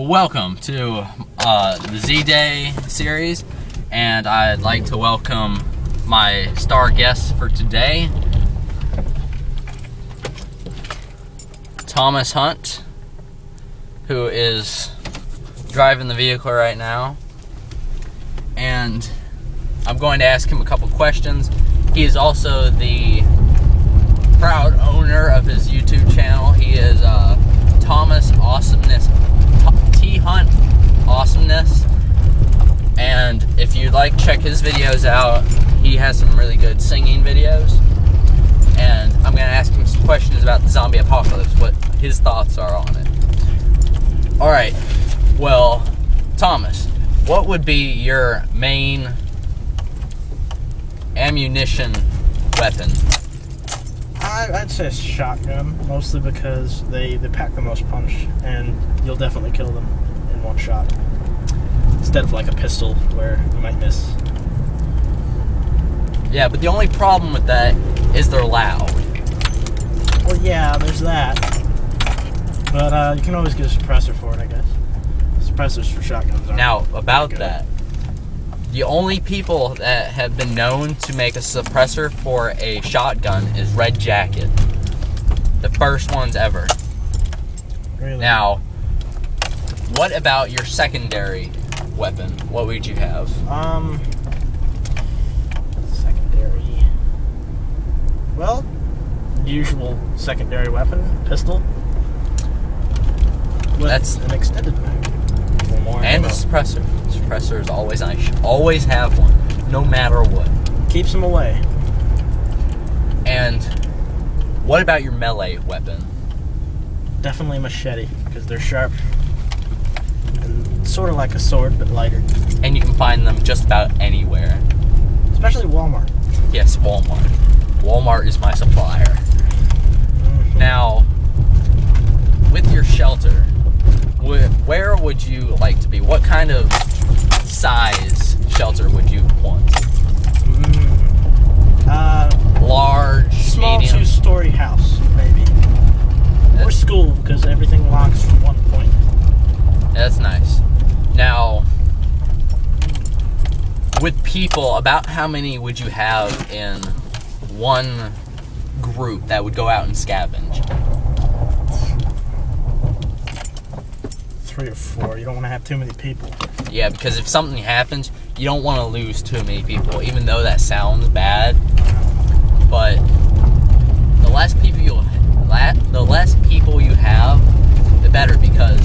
Welcome to the Z-Day series, and I'd like to welcome my star guest for today, Thomas Hunt, who is driving the vehicle right now, and I'm going to ask him a couple questions. He is also the proud owner of his YouTube channel. He is Thuntawsomeness, Hunt Awesomeness, and if you'd like, check his videos out. He has some really good singing videos, and I'm going to ask him some questions about the zombie apocalypse, what his thoughts are on it. Alright, well, Thomas, what would be your main ammunition weapon? I'd say a shotgun, mostly because they pack the most punch, and you'll definitely kill them in one shot, instead of like a pistol where you might miss. Yeah, but the only problem with that is they're loud. Well, yeah, there's that, but you can always get a suppressor for it, I guess. Suppressors for shotguns aren't Now, about good. that, the only people that have been known to make a suppressor for a shotgun is Red Jacket. The first ones ever. Really? Now, what about your secondary weapon? What would you have? Secondary. Well, usual secondary weapon, pistol. With That's an extended mag. For more and a ammo. suppressor. Suppressor is always nice. You should always have one, no matter what. Keeps them away. And what about your melee weapon? Definitely a machete, because they're sharp. And sort of like a sword, but lighter. And you can find them just about anywhere. Especially Walmart. Yes, Walmart. Walmart is my supplier. Mm-hmm. Now, with your shelter, where would you like to be? What kind of size shelter would you want? Large, Small medium? 2-story house, maybe. Or school, because everything locks from one point. That's nice. Now, with people, about how many would you have in one group that would go out and scavenge? 3 or 4. You don't want to have too many people. Yeah, because if something happens, you don't want to lose too many people, even though that sounds bad. But the less people you have, the better, because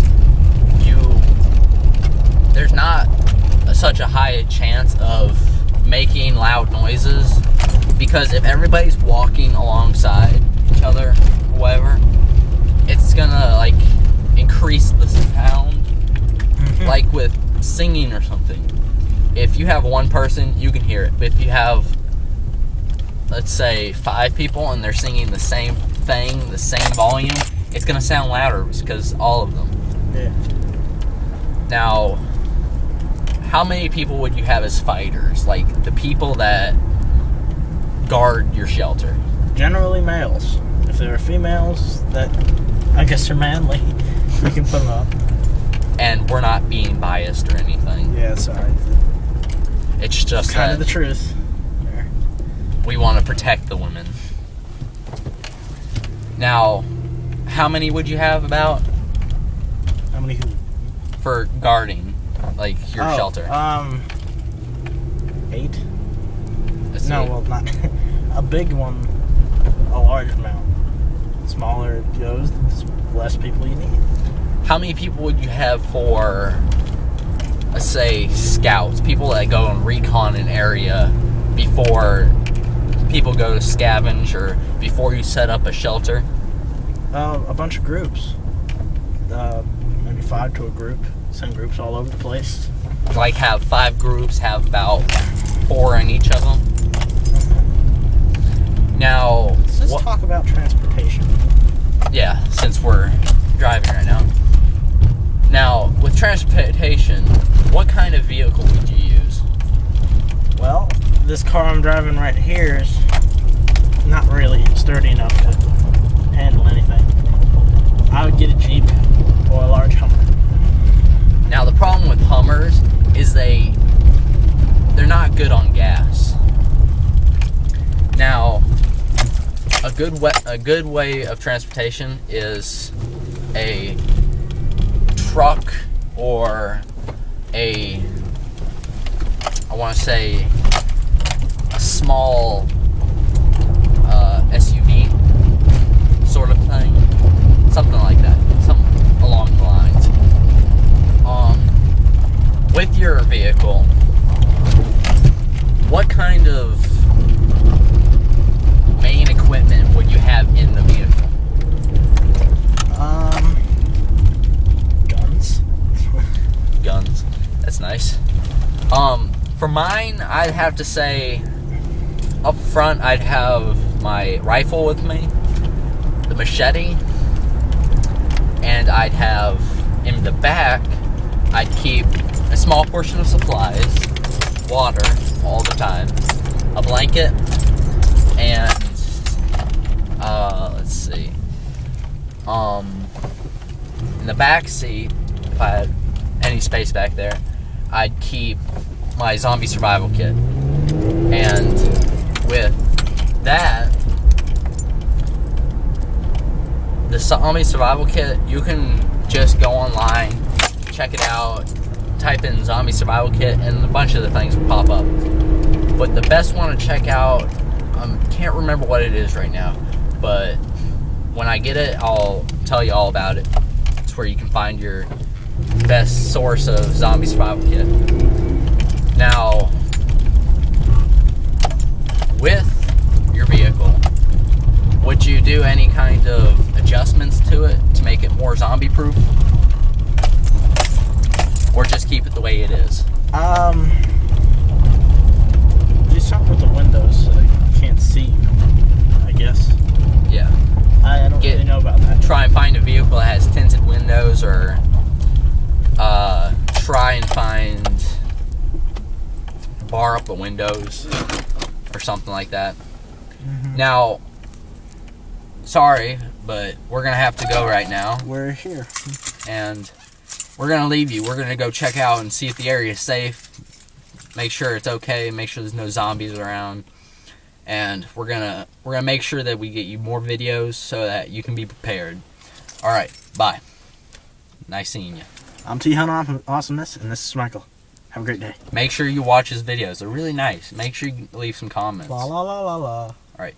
there's not such a high chance of making loud noises, because if everybody's walking alongside each other or whatever, it's gonna like increase the sound. Like with singing or something, if you have one person, you can hear it, but if you have, let's say, 5 people and they're singing the same thing, the same volume, it's gonna sound louder because all of them. Yeah. Now, how many people would you have as fighters? Like the people that guard your shelter? Generally males. If there are females that I guess are manly, you can put them up. And we're not being biased or anything. Yeah, sorry. It's just Kind that of the truth. There. we want to protect the women. Now, how many would you have about How many who? for guarding, like your shelter? 8. Let's No, see. well, not a big one. A large amount. Smaller it goes, the less people you need. How many people would you have for, let's say, scouts? People that go and recon an area before people go to scavenge, or before you set up a shelter? A bunch of groups. Maybe 5 to a group. Send groups all over the place. Like have 5 groups, have about 4 in each of them? Now, Let's talk about transportation. yeah, since we're driving right now. Now, with transportation, what kind of vehicle would you use? Well, this car I'm driving right here is not really sturdy enough to handle anything. I would get a Jeep or a large Hummer. Now the problem with Hummers is they're not good on gas. Now a good way of transportation is a truck or I want to say a small SUV sort of thing, something like that, something along the lines. With your vehicle, what kind of main equipment would you have in the vehicle? Guns. That's nice. For mine, I'd have to say, up front, I'd have my rifle with me, the machete, and I'd have, in the back, I'd keep a small portion of supplies, water, all the time, a blanket, and, let's see, in the back seat, if I had any space back there, I'd keep my zombie survival kit. And with that, the zombie survival kit, you can just go online, check it out, type in zombie survival kit, and a bunch of the things will pop up. But the best one to check out, can't remember what it is right now, but when I get it, I'll tell you all about it. It's where you can find your best source of zombie survival kit. Now, with your vehicle, would you do any kind of adjustments to it to make it more zombie proof, or just keep it the way it is? Do something with the windows so they can't see, I guess. Yeah. I don't really know about that. Try and find a vehicle that has tinted windows, or try and bar up the windows or something like that. Mm-hmm. Now, sorry, but we're gonna have to go right now, We're here. and we're gonna leave you. We're gonna go check out and see if the area is safe, make sure it's okay, make sure there's no zombies around, and we're gonna make sure that we get you more videos so that you can be prepared. All right, bye. Nice seeing you. I'm Thuntawsomeness, and this is Michael. Have a great day. Make sure you watch his videos. They're really nice. Make sure you leave some comments. La la la la la. All right.